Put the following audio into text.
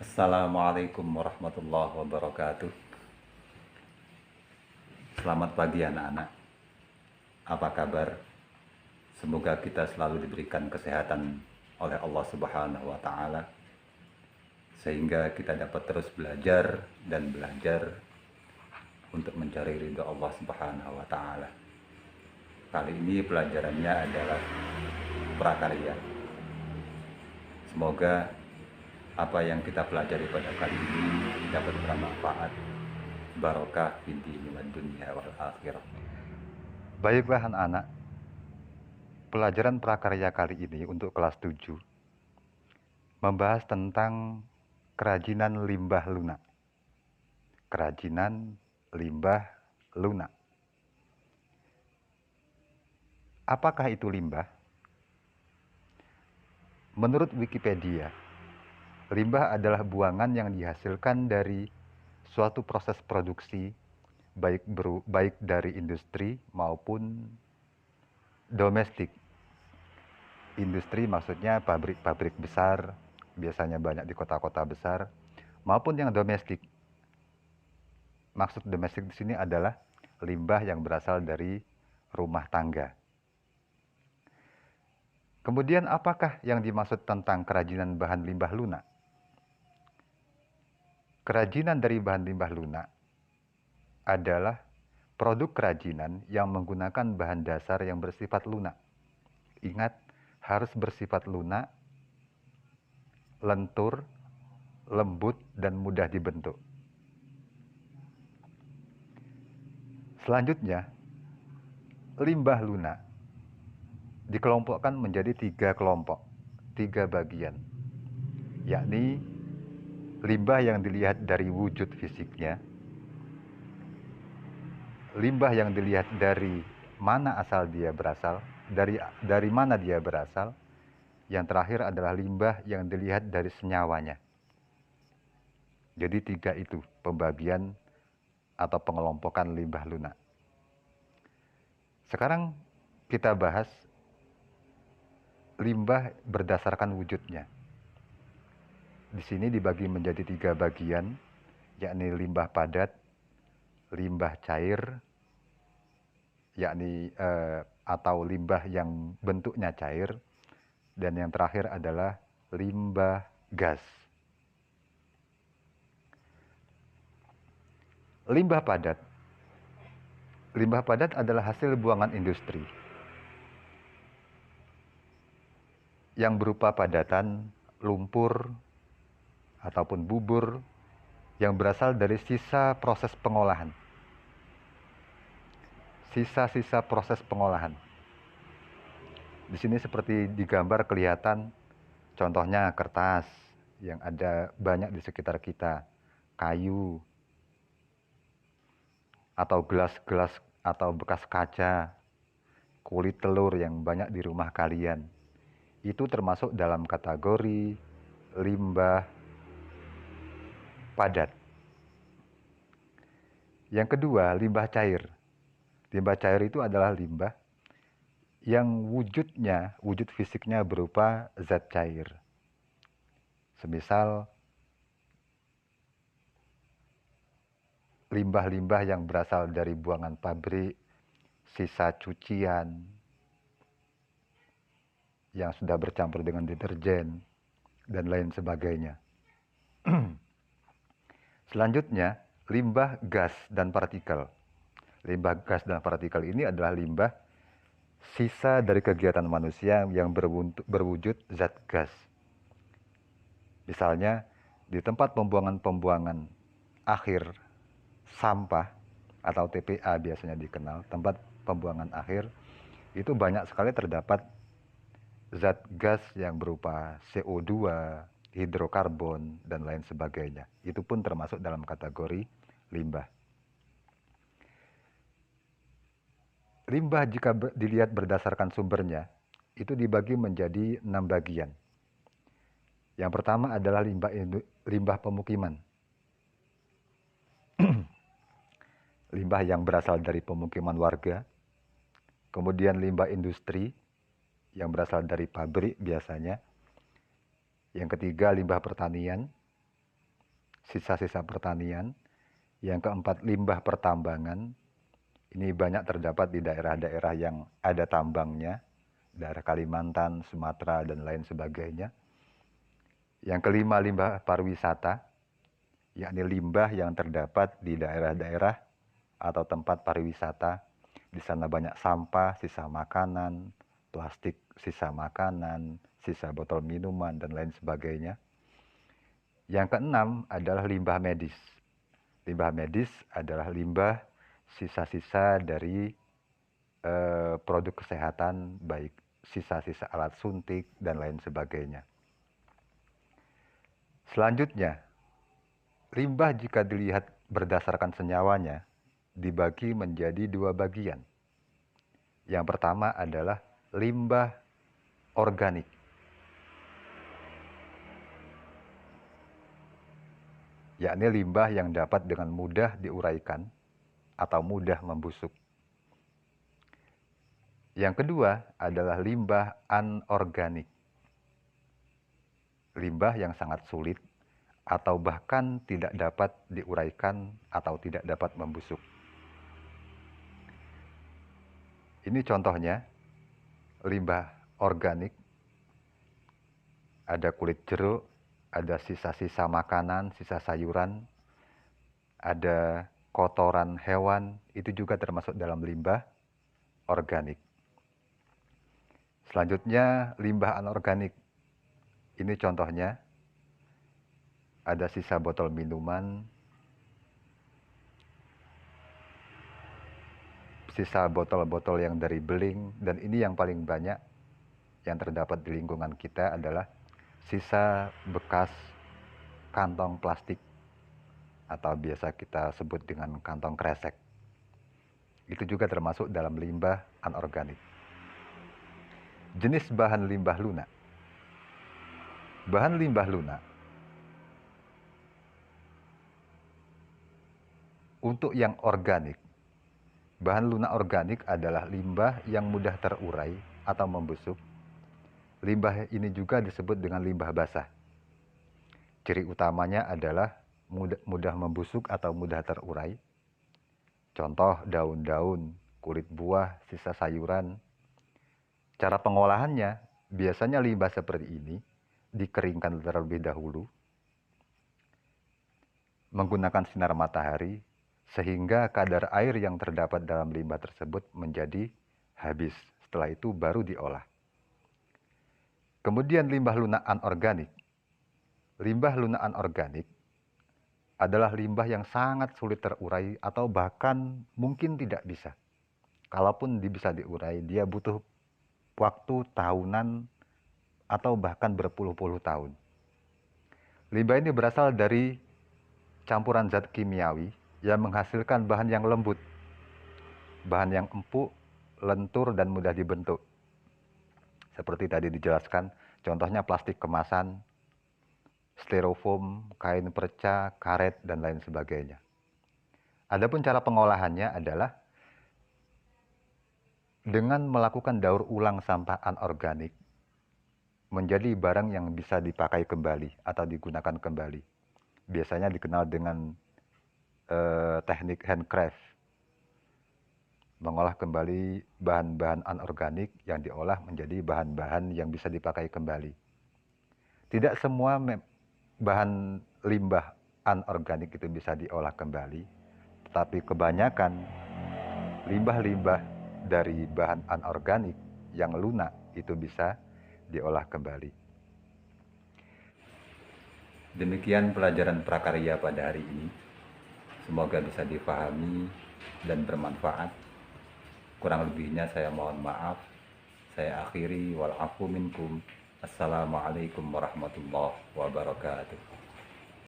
Assalamualaikum warahmatullahi wabarakatuh. Selamat pagi anak-anak. Apa kabar? Semoga kita selalu diberikan kesehatan oleh Allah Subhanahu wa taala sehingga kita dapat terus belajar dan belajar untuk mencari ridho Allah Subhanahu wa taala. Kali ini pelajarannya adalah prakarya. Semoga apa yang kita pelajari pada kali ini dapat bermanfaat, barokah fid dini wad dunya wal akhirah. Baiklah anak-anak, pelajaran prakarya kali ini untuk kelas 7 membahas tentang kerajinan limbah lunak. Kerajinan limbah lunak. Apakah itu limbah? Menurut Wikipedia, limbah adalah buangan yang dihasilkan dari suatu proses produksi baik dari industri maupun domestik. Industri maksudnya pabrik-pabrik besar, biasanya banyak di kota-kota besar, maupun yang domestik. Maksud domestik di sini adalah limbah yang berasal dari rumah tangga. Kemudian apakah yang dimaksud tentang kerajinan bahan limbah lunak? Kerajinan dari bahan limbah lunak adalah produk kerajinan yang menggunakan bahan dasar yang bersifat lunak. Ingat, harus bersifat lunak, lentur, lembut, dan mudah dibentuk. Selanjutnya, limbah lunak dikelompokkan menjadi 3 kelompok, 3 bagian, yakni limbah yang dilihat dari wujud fisiknya, limbah yang dilihat dari mana asal dia berasal, dari mana dia berasal, yang terakhir adalah limbah yang dilihat dari senyawanya. Jadi 3 itu pembagian atau pengelompokan limbah lunak. Sekarang kita bahas limbah berdasarkan wujudnya. Di sini dibagi menjadi 3 bagian, yakni limbah padat, limbah cair, yakni atau limbah yang bentuknya cair, dan yang terakhir adalah limbah gas. Limbah padat. Limbah padat adalah hasil buangan industri yang berupa padatan, lumpur, ataupun bubur yang berasal dari sisa proses pengolahan. Sisa-sisa proses pengolahan. Di sini seperti digambar kelihatan contohnya kertas yang ada banyak di sekitar kita, kayu, atau gelas-gelas atau bekas kaca, kulit telur yang banyak di rumah kalian. Itu termasuk dalam kategori limbah padat. Yang kedua, limbah cair. Limbah cair itu adalah limbah yang wujud fisiknya berupa zat cair. Semisal limbah-limbah yang berasal dari buangan pabrik, sisa cucian yang sudah bercampur dengan deterjen, dan lain sebagainya. Selanjutnya, limbah gas dan partikel. Limbah gas dan partikel ini adalah limbah sisa dari kegiatan manusia yang berwujud zat gas. Misalnya, di tempat pembuangan akhir sampah atau TPA biasanya dikenal, tempat pembuangan akhir, itu banyak sekali terdapat zat gas yang berupa CO2, hidrokarbon, dan lain sebagainya. Itu pun termasuk dalam kategori limbah. Limbah jika dilihat berdasarkan sumbernya, itu dibagi menjadi 6 bagian. Yang pertama adalah limbah pemukiman. Limbah yang berasal dari pemukiman warga. Kemudian limbah industri yang berasal dari pabrik biasanya. Yang ketiga, limbah pertanian. sisa-sisa pertanian. Yang keempat, limbah pertambangan. Ini banyak terdapat di daerah-daerah yang ada tambangnya, daerah Kalimantan, Sumatera, dan lain sebagainya. Yang kelima, limbah pariwisata, yakni limbah yang terdapat di daerah-daerah atau tempat pariwisata. Di sana banyak sampah, sisa makanan, plastik, sisa makanan, sisa botol minuman, dan lain sebagainya. Yang keenam adalah limbah medis. Limbah medis adalah limbah sisa-sisa dari produk kesehatan, baik sisa-sisa alat suntik dan lain sebagainya. Selanjutnya, limbah jika dilihat berdasarkan senyawanya dibagi menjadi dua bagian. Yang pertama adalah limbah organik. Yakni limbah yang dapat dengan mudah diuraikan atau mudah membusuk. Yang kedua adalah limbah anorganik. Limbah yang sangat sulit atau bahkan tidak dapat diuraikan atau tidak dapat membusuk. Ini contohnya, limbah organik, ada kulit jeruk, ada sisa-sisa makanan, sisa sayuran, ada kotoran hewan, itu juga termasuk dalam limbah organik. Selanjutnya, limbah anorganik. Ini contohnya, ada sisa botol minuman, sisa botol-botol yang dari beling, dan ini yang paling banyak yang terdapat di lingkungan kita adalah sisa bekas kantong plastik atau biasa kita sebut dengan kantong kresek. Itu juga termasuk dalam limbah anorganik. Jenis bahan limbah lunak. Bahan limbah lunak untuk yang organik, bahan lunak organik adalah limbah yang mudah terurai atau membusuk. Limbah ini juga disebut dengan limbah basah. Ciri utamanya adalah mudah membusuk atau mudah terurai. Contoh daun-daun, kulit buah, sisa sayuran. Cara pengolahannya, biasanya limbah seperti ini dikeringkan terlebih dahulu menggunakan sinar matahari sehingga kadar air yang terdapat dalam limbah tersebut menjadi habis. Setelah itu baru diolah. Kemudian limbah lunak anorganik. Limbah lunak anorganik adalah limbah yang sangat sulit terurai atau bahkan mungkin tidak bisa. Kalaupun bisa diurai, dia butuh waktu tahunan atau bahkan berpuluh-puluh tahun. Limbah ini berasal dari campuran zat kimiawi yang menghasilkan bahan yang lembut, bahan yang empuk, lentur, dan mudah dibentuk. Seperti tadi dijelaskan, contohnya plastik kemasan, styrofoam, kain perca, karet, dan lain sebagainya. Adapun cara pengolahannya adalah dengan melakukan daur ulang sampah anorganik menjadi barang yang bisa dipakai kembali atau digunakan kembali. Biasanya dikenal dengan teknik handcraft, mengolah kembali bahan-bahan anorganik yang diolah menjadi bahan-bahan yang bisa dipakai kembali. Tidak semua bahan limbah anorganik itu bisa diolah kembali, tetapi kebanyakan limbah-limbah dari bahan anorganik yang lunak itu bisa diolah kembali. Demikian pelajaran prakarya pada hari ini. Semoga bisa dipahami dan bermanfaat. Kurang lebihnya saya mohon maaf. Saya akhiri wal afu minkum. Assalamualaikum warahmatullahi wabarakatuh.